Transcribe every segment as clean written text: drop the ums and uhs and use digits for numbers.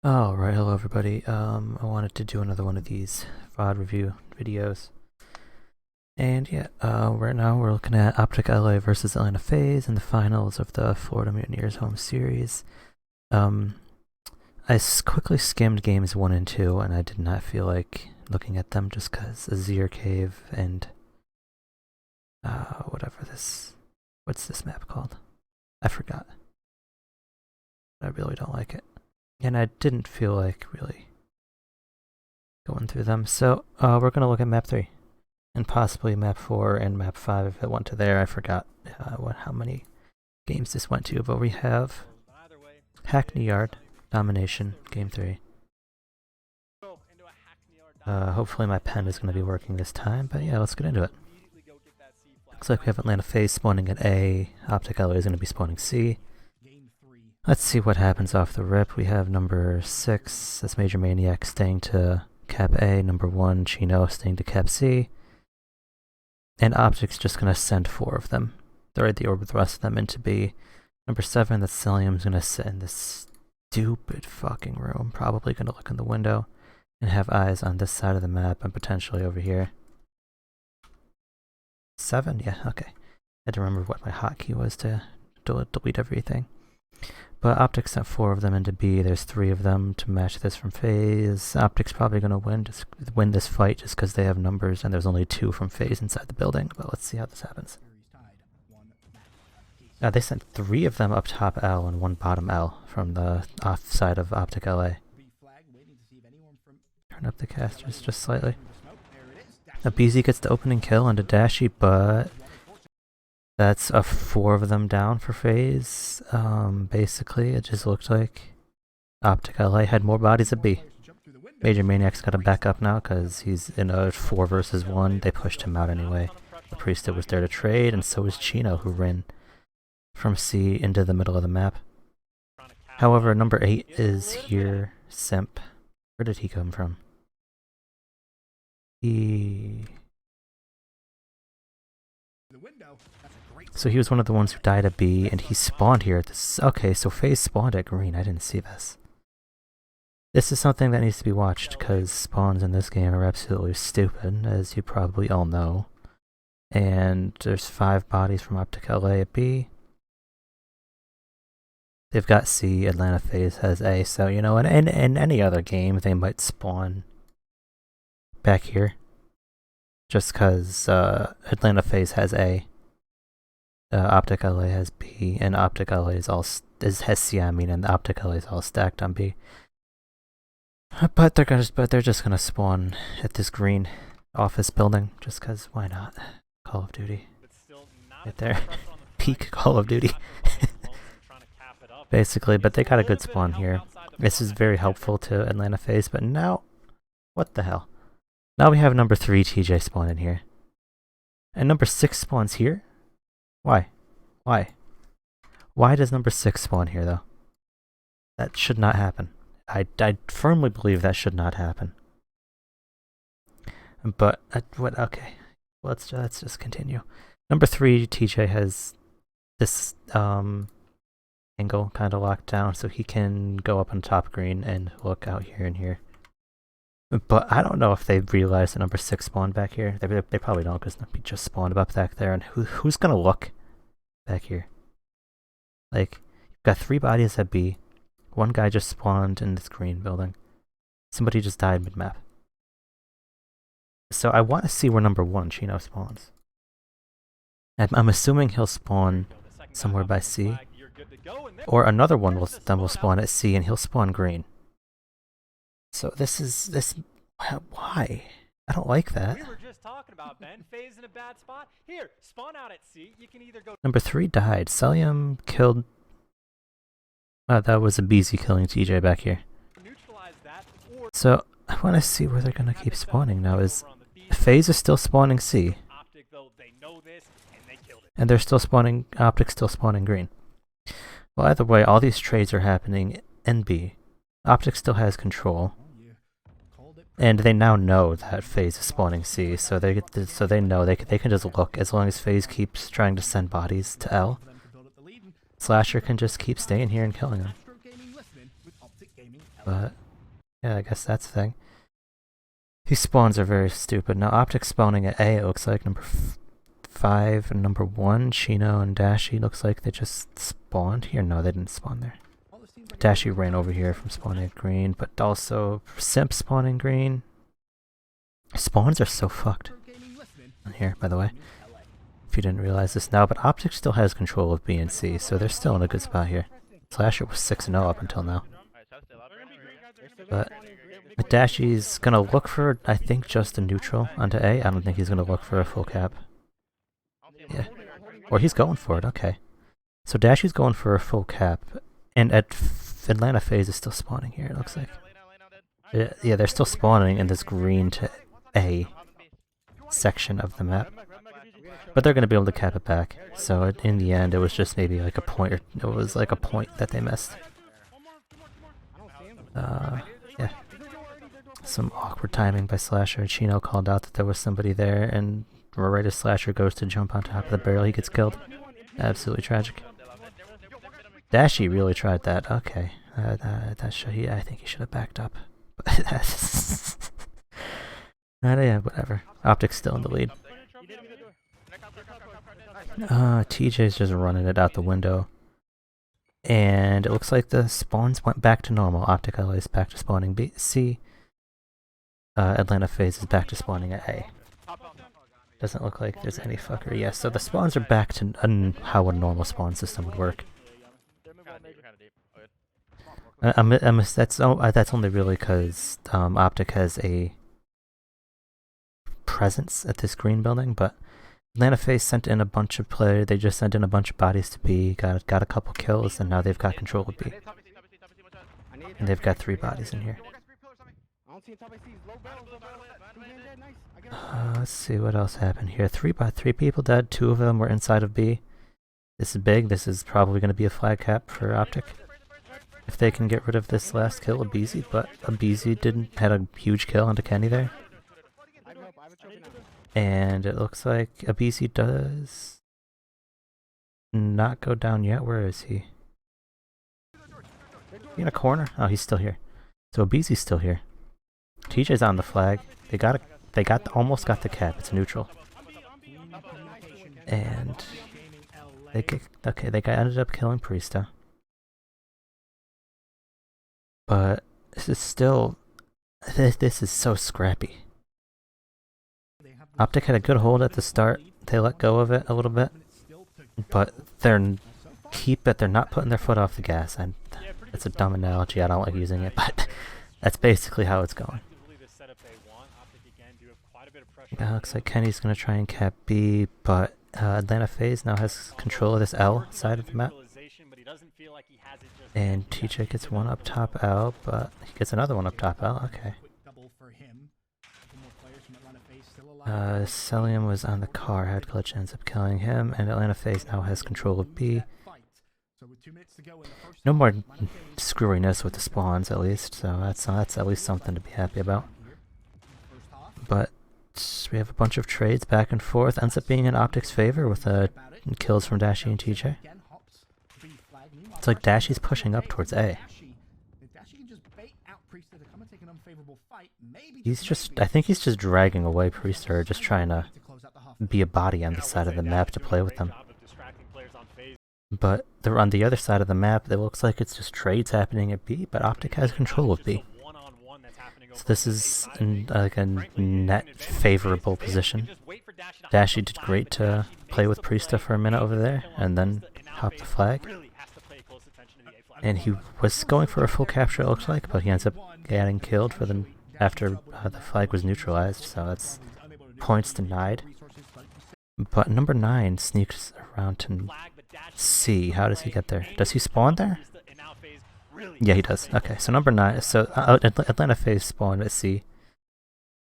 Alright, hello everybody. I wanted to do another one of these VOD review videos. And yeah, right now we're looking at OGLA versus Atlanta FaZe in the finals of the Florida Mutineers home series. I quickly skimmed games 1 and 2, and I did not feel like looking at them just because Azhir Cave and what's this map called? I forgot. I really don't like it. And I didn't feel like really going through them. So we're going to look at map 3 and possibly map 4 and map 5 if it went to there. I forgot how many games this went to, but we have Hackney Yard, Domination, game 3. Hopefully my pen is going to be working this time, but yeah, let's get into it. Looks like we have Atlanta FaZe spawning at A, OGLA is going to be spawning C. Let's see what happens off the rip. We have number 6, that's Major Maniac, staying to Cap A. Number 1, Chino, staying to Cap C. And Optic's just going to send 4 of them. The rest of them into B. Number 7, that's Cilium's going to sit in this stupid fucking room. Probably going to look in the window and have eyes on this side of the map and potentially over here. 7? Yeah, okay. I had to remember what my hotkey was to delete everything. But Optic sent 4 of them into B. There's 3 of them to match this from FaZe. Optic's probably going to win this fight just because they have numbers, and there's only 2 from FaZe inside the building. But let's see how this happens. They sent 3 of them up top L and 1 bottom L from the off side of OGLA. Turn up the casters just slightly. Now BZ gets the opening kill onto Dashy, but that's a 4 of them down for FaZe. Basically, it just looked like OGLA had more bodies at B. Major Maniac's got to back up now because he's in a 4 versus 1. They pushed him out anyway. The Priestess was there to trade, and so was Chino, who ran from C into the middle of the map. However, number 8 is here. Simp. Where did he come from? So he was one of the ones who died at B, and he spawned here at this. Okay, so FaZe spawned at green. I didn't see this. This is something that needs to be watched, because spawns in this game are absolutely stupid, as you probably all know. And there's 5 bodies from OGLA at B. They've got C, Atlanta FaZe has A, so you know, in any other game, they might spawn back here. Just because Atlanta FaZe has A. OGLA has B, and OGLA has C, I mean, and OGLA is all stacked on B. But they're just gonna spawn at this green office building, just cause why not? Call of Duty. Right there. Peak Call of Duty. Basically, but they got a good spawn here. This is very helpful to Atlanta FaZe, but now, what the hell? Now we have number 3 TJ spawn in here. And number 6 spawns here? Why? Why? Why does number 6 spawn here, though? That should not happen. I firmly believe that should not happen. But, okay. Let's just continue. Number 3 TJ has this, angle kind of locked down, so he can go up on top green and look out here and here. But I don't know if they realized that number 6 spawned back here. They probably don't, because he just spawned up back there. And who's gonna look back here? Like, you've got 3 bodies at B. 1 guy just spawned in this green building. Somebody just died mid-map. So I want to see where number 1 Chino spawns. I'm assuming he'll spawn somewhere by C. Or another one will spawn at C, and he'll spawn green. So why? I don't like that. We were just talking about Ben. FaZe in a bad spot. Here, spawn out at C. You can either go. Number 3 died. Cilium killed. That was a BZ killing TJ back here. So I want to see where they're gonna keep spawning now. Is FaZe is still spawning C, and they're still spawning. Optic's still spawning green. Well, either way, all these trades are happening in B. Optic still has control, and they now know that FaZe is spawning C, so they know they can just look. As long as FaZe keeps trying to send bodies to L, Slasher can just keep staying here and killing them. But yeah, I guess that's the thing. These spawns are very stupid. Now Optic spawning at A, it looks like number 5 and number 1, Chino and Dashi, looks like they just spawned here. No, they didn't spawn there. Dashi ran over here from spawning at green, but also Simp spawning green. Spawns are so fucked on here, by the way. If you didn't realize this now, but Optic still has control of B and C, so they're still in a good spot here. Slasher was 6-0 up until now. But Dashi's gonna look for, I think, just a neutral onto A. I don't think he's gonna look for a full cap. Yeah. Or he's going for it, okay. So Dashi's going for a full cap, and Atlanta FaZe is still spawning here, it looks like. Yeah, they're still spawning in this green to A section of the map. But they're going to be able to cap it back. So in the end, it was just maybe like a point, or it was like a point that they missed. Yeah. Some awkward timing by Slasher. Chino called out that there was somebody there, and right as Slasher goes to jump on top of the barrel, he gets killed. Absolutely tragic. Dashi really tried that. Okay. I think he should have backed up. Yeah, whatever. Optic's still in the lead. TJ's just running it out the window. And it looks like the spawns went back to normal. Optic LA is back to spawning B, C. Atlanta FaZe is back to spawning at A. Doesn't look like there's any fuckery. Yes, so the spawns are back to how a normal spawn system would work. That's only really because Optic has a presence at this green building, but Atlanta FaZe sent in a bunch of players. They just sent in a bunch of bodies to B, got a couple kills, and now they've got control of B. And they've got 3 bodies in here. Let's see what else happened here. 3 people dead. 2 of them were inside of B. This is big. This is probably going to be a flag cap for Optic. If they can get rid of this last kill, Abizi, but Abizi had a huge kill onto Kenny there. And it looks like Abizi does not go down yet. Where is he? In a corner? Oh, he's still here. So Abizi's still here. TJ's on the flag. They almost got the cap. It's neutral. And they ended up killing Priesta. But this is so scrappy. Optic had a good hold at the start. They let go of it a little bit, but they're not putting their foot off the gas. And it's a dumb analogy. I don't like using it, but that's basically how it's going. Looks like Kenny's gonna try and cap B, but Atlanta FaZe now has control of this L side of the map. And TJ gets one up top L, but he gets another one up top L. Okay. Celium was on the car, had glitch, ends up killing him, and Atlanta FaZe now has control of B. No more screwiness with the spawns, at least, so that's at least something to be happy about. But we have a bunch of trades back and forth. Ends up being in Optic's favor with kills from Dashi and TJ. It's like Dashi's pushing up towards A. I think he's just dragging away Priester, or just trying to be a body on the side of the map to play with them. But they're on the other side of the map. It looks like it's just trades happening at B, but Optic has control of B. So this is like a net favorable position. Dashi did great to play with Priesta for a minute over there, and then hop the flag. And he was going for a full capture, it looks like, but he ends up getting killed after the flag was neutralized, so that's points denied. But number 9 sneaks around to C. How does he get there? Does he spawn there? Yeah, he does. Okay, so number 9. So Atlanta FaZe spawned at C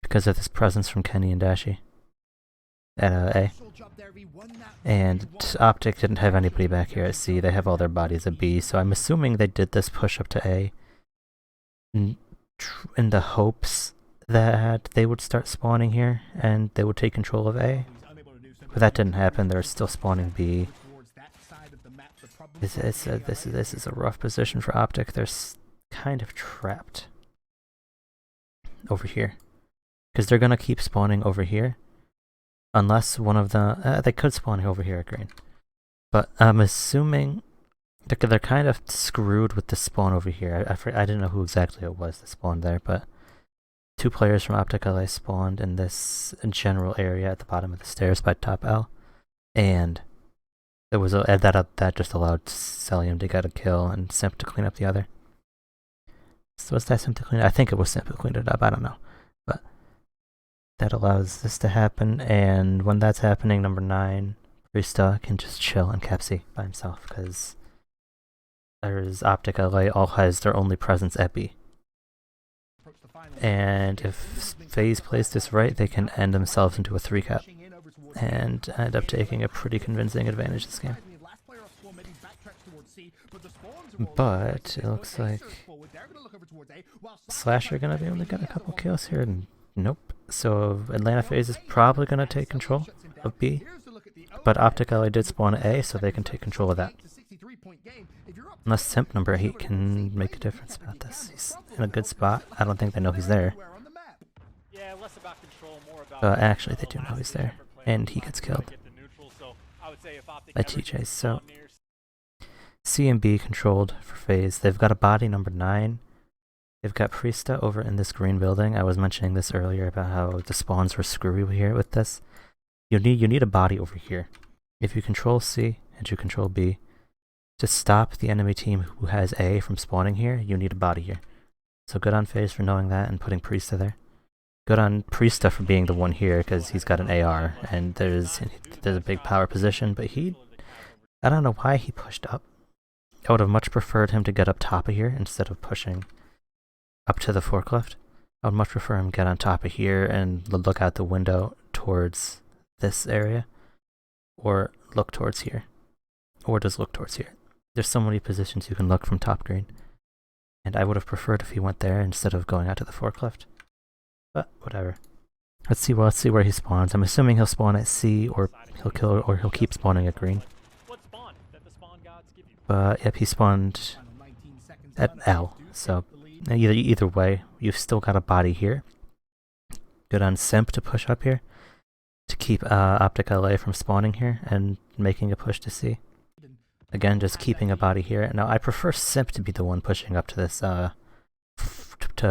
because of this presence from Kenny and Dashi at A. And Optic didn't have anybody back here at C. They have all their bodies at B, so I'm assuming they did this push up to A in the hopes that they would start spawning here and they would take control of A. But that didn't happen. They're still spawning B. This is a rough position for Optic. kind of trapped over here. Because they're gonna keep spawning over here. Unless one of the... they could spawn over here at green. But I'm assuming they're kind of screwed with the spawn over here. I didn't know who exactly it was that spawned there, but 2 players from OGLA spawned in this general area at the bottom of the stairs by top L. And there was that just allowed Celium to get a kill and Simp to clean up the other. So was that Simp to clean it? I think it was Simp who cleaned it up, I don't know. But that allows this to happen, and when that's happening, number 9, Priesta can just chill in Cap C by himself, because there's OGLA all has their only presence at B. And if FaZe plays this right, they can end themselves into a 3-cap and end up taking a pretty convincing advantage this game. But it looks like Slash are gonna be able to get a couple kills here, and nope. So Atlanta FaZe is probably gonna take control of B, but OGLA did spawn A, so they can take control of that. Unless Simp number 8 can make a difference about this. He's in a good spot. I don't think they know he's there. But actually they do know he's there. And he gets killed by TJ. So C and B controlled for FaZe. They've got a body number 9. They've got Priesta over in this green building. I was mentioning this earlier about how the spawns were screwy here with this. You need a body over here. If you control C and you control B, to stop the enemy team who has A from spawning here, you need a body here. So good on FaZe for knowing that and putting Priesta there. Good on Priesta for being the one here, because he's got an AR, and there's a big power position, but I don't know why he pushed up. I would have much preferred him to get up top of here instead of pushing up to the forklift. I would much prefer him get on top of here and look out the window towards this area, or look towards here, or just look towards here. There's so many positions you can look from top green, and I would have preferred if he went there instead of going out to the forklift. But whatever. Let's see where he spawns. I'm assuming he'll spawn at C, or he'll keep spawning at green. But yep, he spawned at L. So either way, you've still got a body here. Good on Simp to push up here to keep OGLA from spawning here and making a push to C. Again, just keeping a body here. Now, I prefer Simp to be the one pushing up to this, to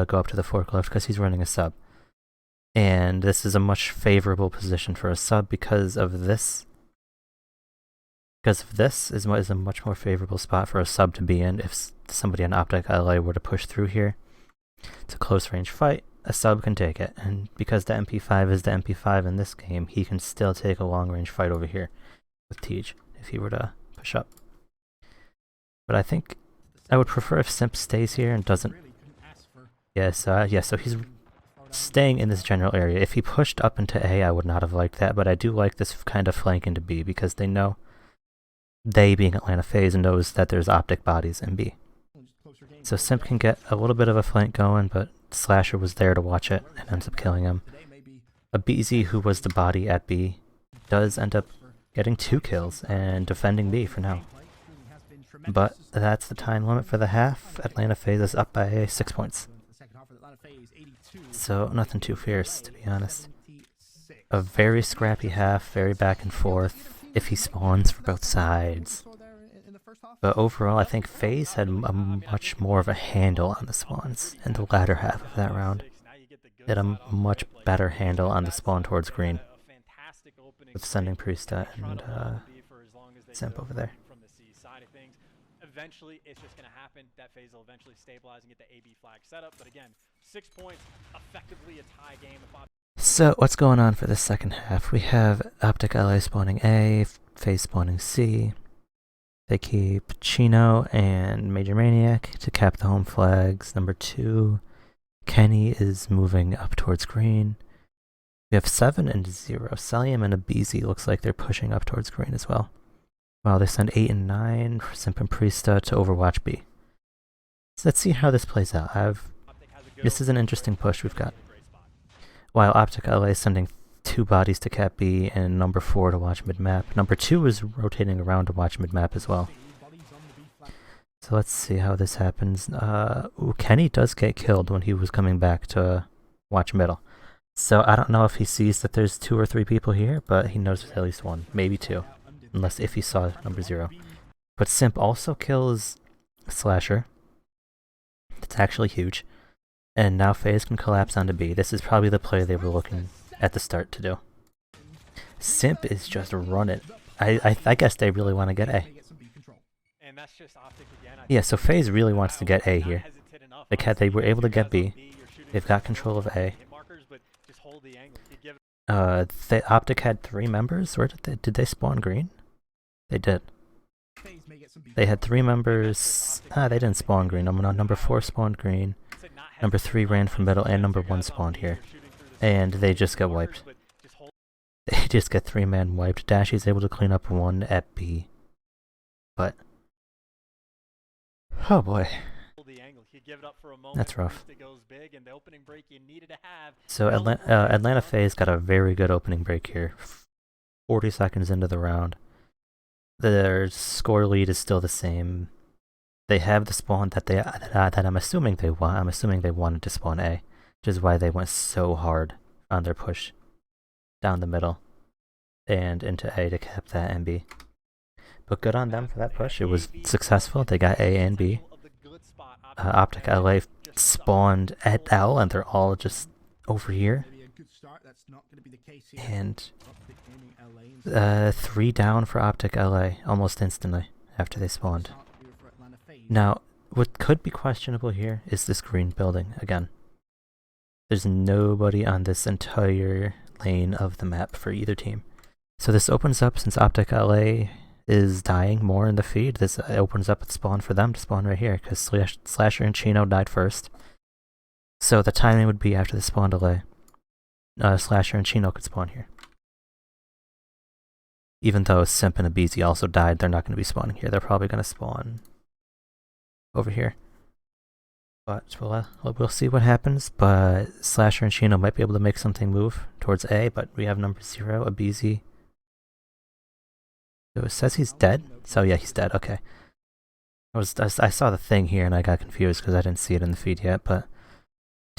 go up to the forklift, because he's running a sub. And this is a much favorable position for a sub because of this. Because of this is a much more favorable spot for a sub to be in if somebody on OGLA were to push through here. It's a close range fight. A sub can take it, and because the MP5 is the MP5 in this game, he can still take a long range fight over here with Tej if he were to push up. But I think I would prefer if Simp stays here and doesn't... so he's staying in this general area. If he pushed up into A, I would not have liked that, but I do like this kind of flank into B, because they know, they being Atlanta FaZe, knows that there's optic bodies in B. So Simp can get a little bit of a flank going, but Slasher was there to watch it and ends up killing him. A BZ, who was the body at B, does end up getting 2 kills and defending B for now. But that's the time limit for the half. Atlanta FaZe is up by 6 points. So nothing too fierce, to be honest. A very scrappy half, very back and forth, if he spawns for both sides. But overall, I think FaZe had a much more of a handle on the spawns in the latter half of that round. They had a much better handle on the spawn towards green, with sending Priesta and Simp over there. Eventually, it's just going to happen. That FaZe will eventually stabilize and get the AB flag set up. But again, 6 points, effectively a tie game. So, what's going on for the second half? We have OGLA spawning A, FaZe spawning C. They keep Chino and Major Maniac to cap the home flags. Number 2, Kenny is moving up towards green. We have 7 and 0. Celium and a BZ looks like they're pushing up towards green as well. Well, they send 8 and 9, Simp and Priesta to Overwatch B. So let's see how this plays out. This is an interesting push we've got. While OGLA is sending 2 bodies to cap B and number 4 to watch mid-map. Number 2 is rotating around to watch mid-map as well. So let's see how this happens. Ooh, Kenny does get killed when he was coming back to watch middle. So I don't know if he sees that there's 2 or 3 people here, but he knows there's at least 1, maybe 2. Unless if he saw number 0. But Simp also kills Slasher. That's actually huge. And now FaZe can collapse onto B. This is probably the play they were looking at the start to do. Simp is just running. I guess they really want to get A. And that's just Optic again. Yeah, so FaZe really wants to get A here. They were able to get B. They've got control of A. Optic had 3 members. Where did they spawn green? They did. They had 3 members. They didn't spawn green. Number 4 spawned green. Number 3 ran from middle, and number 1 spawned here. And they just get wiped. They just get 3-man wiped. Dashy's able to clean up 1 at B. But oh boy. That's rough. So Atlanta FaZe got a very good opening break here. 40 seconds into the round. Their score lead is still the same. They have the spawn that I'm assuming they want. I'm assuming they wanted to spawn A, which is why they went so hard on their push down the middle and into A to cap that and B. But good on them for that push. It was successful. They got A and B. Optic LA spawned at L, and they're all just over here. And 3 down for Optic LA almost instantly after they spawned. Now, what could be questionable here is this green building again. There's nobody on this entire lane of the map for either team. So this opens up, since Optic LA is dying more in the feed, this opens up a spawn for them to spawn right here, because Slasher and Chino died first. So the timing would be after the spawn delay. Slasher and Chino could spawn here. Even though Simp and Abizi also died, they're not going to be spawning here. They're probably going to spawn over here. But we'll see what happens. But Slasher and Chino might be able to make something move towards A, but we have number 0, Abizi. So it says he's dead? So yeah, he's dead, okay. I saw the thing here and I got confused because I didn't see it in the feed yet, but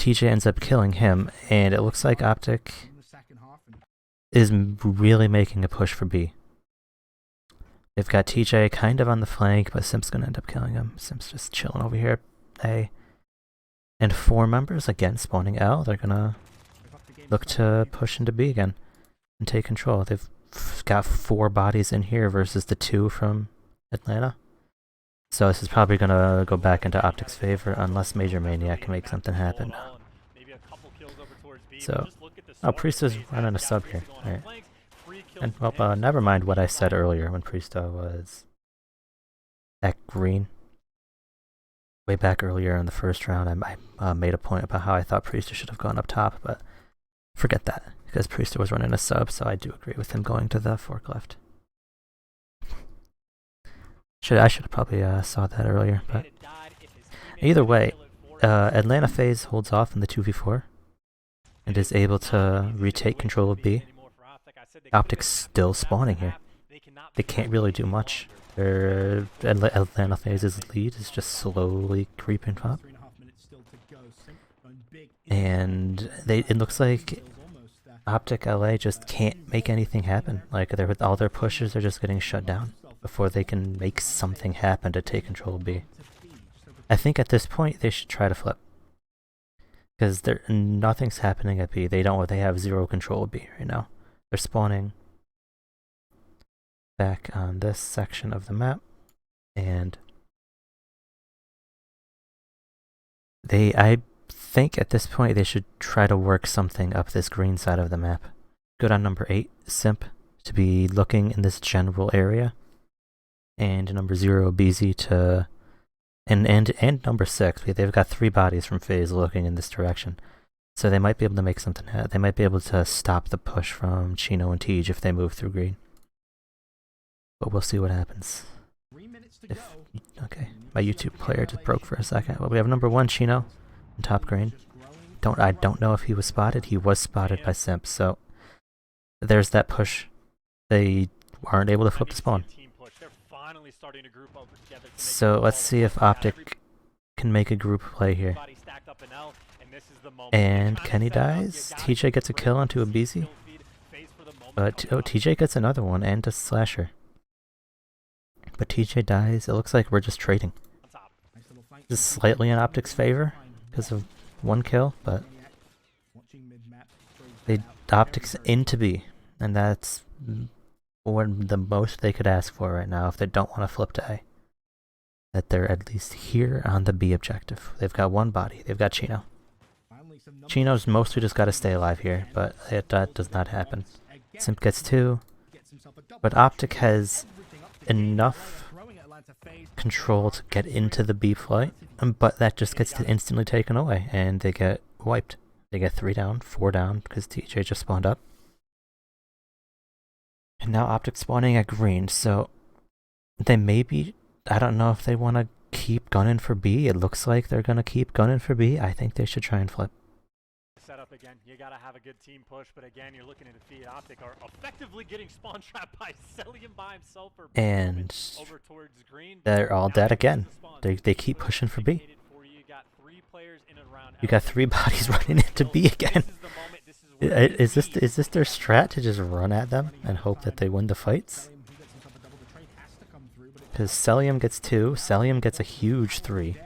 TJ ends up killing him, and it looks like Optic is really making a push for B. They've got TJ kind of on the flank, but Simp's gonna end up killing him. Simp's just chilling over here at A. And 4 members again spawning L. They're gonna look to push into B again and take control. They've got 4 bodies in here versus the 2 from Atlanta. So this is probably gonna go back into Optic's favor unless Major Maniac can make something happen. So, Priest is running a sub here. Right. And well, never mind what I said earlier when Priest was at green. Way back earlier in the first round, I made a point about how I thought Priest should have gone up top, but forget that, because Priest was running a sub, so I do agree with him going to the forklift. I should have probably saw that earlier, but either way, Atlanta FaZe holds off in the 2v4 and is able to retake control of B. Optic's still spawning here. They can't really do much. Atlanta FaZe's lead is just slowly creeping up. And it looks like Optic LA just can't make anything happen. Like, all their pushes are just getting shut down before they can make something happen to take control of B. I think at this point they should try to flip, because nothing's happening at B. They have 0 control of B right now. They're spawning back on this section of the map, and I think at this point they should try to work something up this green side of the map. Good on number 8, Simp, to be looking in this general area, and number 0, BZ, to and number 6. They've got 3 bodies from FaZe looking in this direction, so they might be able to make something happen. They might be able to stop the push from Chino and Tej if they move through green. But we'll see what happens. Okay, my YouTube player just broke for a second. Well, we have number 1, Chino, in top green. I don't know if he was spotted. He was spotted by Simp, so there's that push. They aren't able to flip the spawn. finally starting to group up together. So let's see if Optic can make a group play here. And Kenny dies. TJ gets a kill onto a BZ. But TJ gets another one and a slasher. But TJ dies. It looks like we're just trading. This is slightly in Optic's favor because of one kill, but they Optic's into B, and that's the most they could ask for right now if they don't want to flip to A. That they're at least here on the B objective. They've got one body. They've got Chino. Chino's mostly just got to stay alive here, but that does not happen. Simp gets 2, but Optic has enough control to get into the B flight, but that just gets instantly taken away, and they get wiped. They get 3 down, 4 down, because TJ just spawned up. And now Optic spawning at green, so they maybe, I don't know if they want to keep gunning for B. It looks like they're going to keep gunning for B. I think they should try and flip. Setup again, you gotta have a good team push, but again, you're looking at defeat. Optic are effectively getting spawn trapped by Celium by himself for and over towards green. They're all dead again. They keep pushing for B. You got 3 bodies running into B again. Is this their strat to just run at them and hope that they win the fights? Because Celium gets 2, Celium gets a huge 3.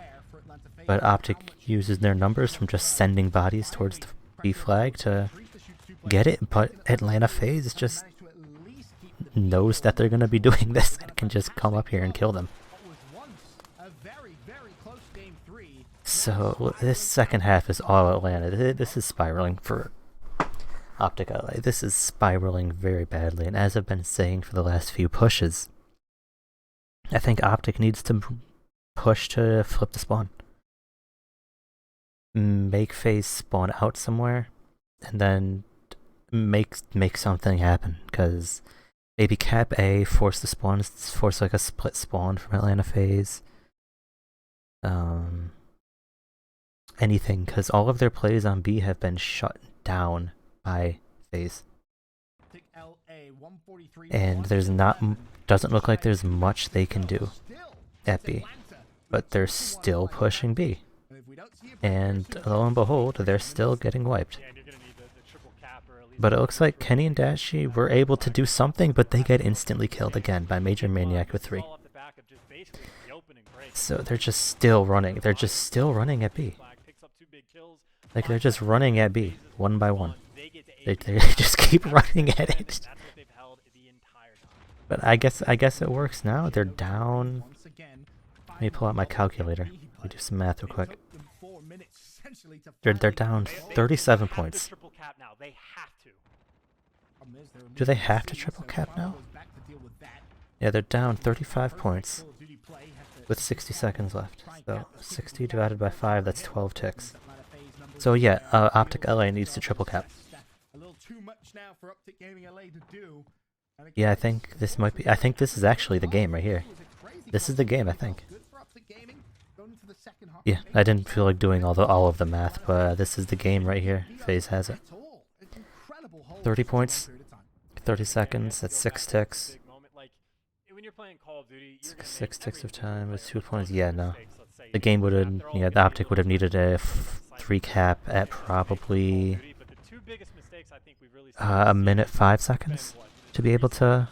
But Optic uses their numbers from just sending bodies towards the B flag to get it, but Atlanta FaZe just knows that they're going to be doing this and can just come up here and kill them. So this second half is all Atlanta. This is spiraling for Optic LA. This is spiraling very badly, and as I've been saying for the last few pushes, I think Optic needs to push to flip the spawn. Make FaZe spawn out somewhere, and then make something happen, because maybe cap A, force the spawn, force like a split spawn from Atlanta FaZe. Anything, because all of their plays on B have been shut down by FaZe. And there's doesn't look like there's much they can do at B, but they're still pushing B. And lo and behold, they're still getting wiped. But it looks like Kenny and Dashi were able to do something, but they get instantly killed again by Major Maniac with 3. So they're just still running. They're just still running at B. Like, they're just running at B, one by one. They just keep running at it. But I guess it works now. They're down. Let me pull out my calculator. Let me do some math real quick. They're down 37 points. Do they have to triple cap now? Yeah, they're down 35 points with 60 seconds left. So 60 divided by 5, that's 12 ticks. So yeah, Optic LA needs to triple cap. Yeah, I think this might be. I think this is actually the game right here. This is the game, I think. Yeah, I didn't feel like doing all of the math, but this is the game right here. FaZe has it. 30 points, 30 seconds. That's 6 ticks. 6 ticks of time with 2 points. Yeah, no. The game would have. Yeah, the Optic would have needed a 3 cap at probably a minute 5 seconds to be able to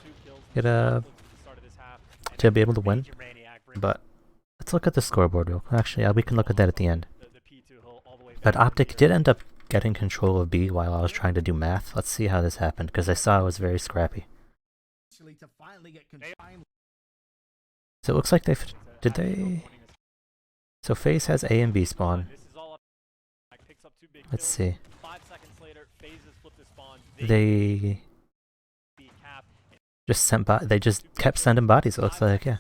get to be able to win. But let's look at the scoreboard real quick. Actually, we can look at that at the end. But Optic did end up getting control of B while I was trying to do math. Let's see how this happened, because I saw it was very scrappy. So it looks like did they? So FaZe has A and B spawn. Let's see. They just kept sending bodies, it looks like, yeah.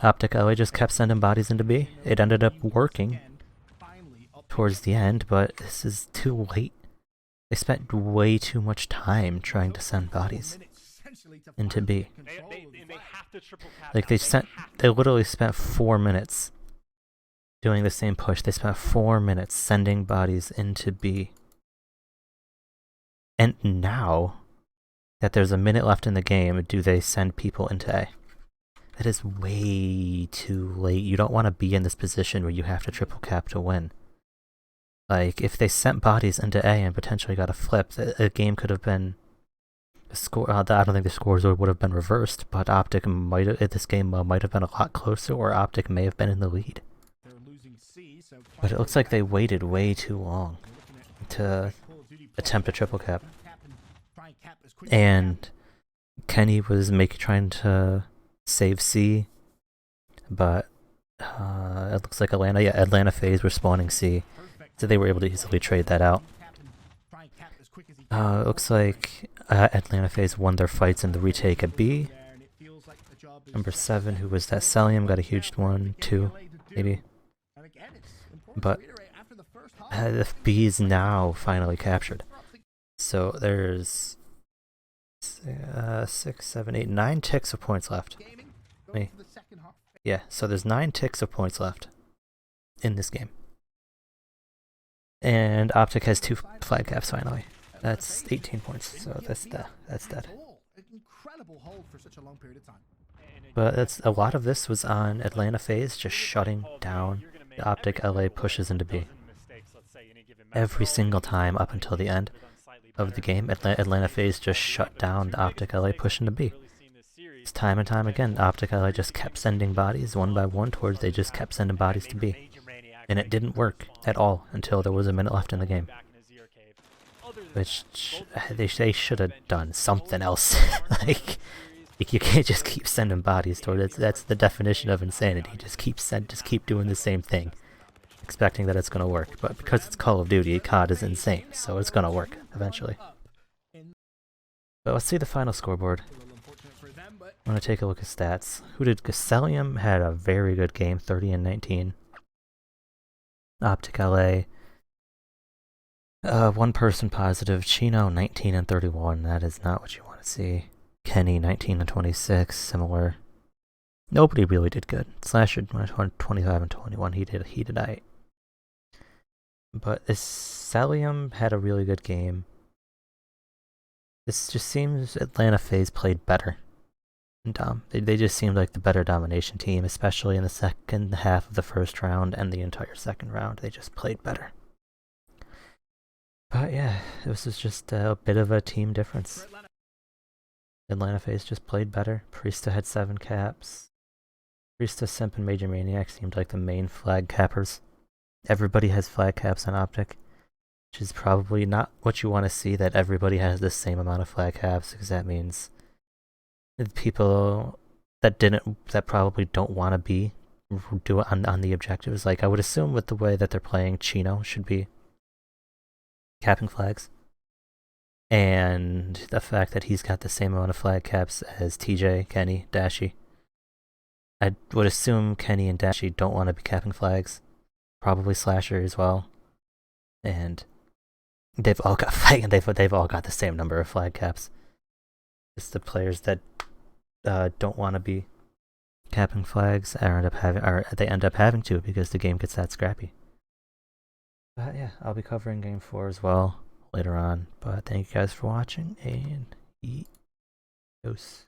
Optic LA just kept sending bodies into B. It ended up working towards the end, but this is too late. They spent way too much time trying to send bodies into B. Like, they literally spent 4 minutes doing the same push. They spent 4 minutes sending bodies into B. And now that there's a minute left in the game, do they send people into A? It is way too late. You don't want to be in this position where you have to triple cap to win. Like, if they sent bodies into A and potentially got a flip, the game could have been a score. I don't think the scores would have been reversed, but Optic might have. This game might have been a lot closer, or Optic may have been in the lead. But it looks like they waited way too long to attempt a triple cap, and Kenny was trying to save C, but it looks like Atlanta FaZe were spawning C. So they were able to easily trade that out. It looks like Atlanta FaZe won their fights in the retake at B. Number 7, who was that Celium, got a huge one, 2, maybe. But the B is now finally captured. So there's 6, 7, 8, 9 ticks of points left. Yeah, so there's 9 ticks of points left in this game. And Optic has 2 flag caps finally. That's 18 points, so that's dead. But a lot of this was on Atlanta FaZe just shutting down the Optic LA pushes into B. Every single time up until the end of the game, Atlanta FaZe just shut down the Optic LA push into B. It's time and time again, Optic LA just kept sending bodies one by one towards, they just kept sending bodies to B. And it didn't work at all until there was a minute left in the game. Which, they should have done something else. Like, you can't just keep sending bodies toward it. That's the definition of insanity. Just keep doing the same thing, expecting that it's gonna work. But because it's Call of Duty, COD is insane, so it's gonna work eventually. But let's see the final scoreboard. I want to take a look at stats. Celium had a very good game, 30 and 19. Optic LA, 1 person positive. Chino, 19 and 31. That is not what you want to see. Kenny, 19 and 26. Similar. Nobody really did good. Slasher, 25 and 21. He did aight. But Celium had a really good game. This just seems Atlanta FaZe played better. They just seemed like the better domination team, especially in the second half of the first round and the entire second round. They just played better. But yeah, this was just a bit of a team difference. Atlanta FaZe just played better. Priesta had 7 caps. Priesta, Simp, and Major Maniac seemed like the main flag cappers. Everybody has flag caps on Optic, which is probably not what you want to see, that everybody has the same amount of flag caps, because that means people that probably don't want to do it on the objectives. Like, I would assume with the way that they're playing, Chino should be capping flags, and the fact that he's got the same amount of flag caps as TJ, Kenny, Dashy. I would assume Kenny and Dashy don't want to be capping flags. Probably Slasher as well, and they've all got they've all got the same number of flag caps. It's the players that don't want to be capping flags they end up having to, because the game gets that scrappy. But yeah, I'll be covering Game 4 as well later on. But thank you guys for watching, and eat. Dose.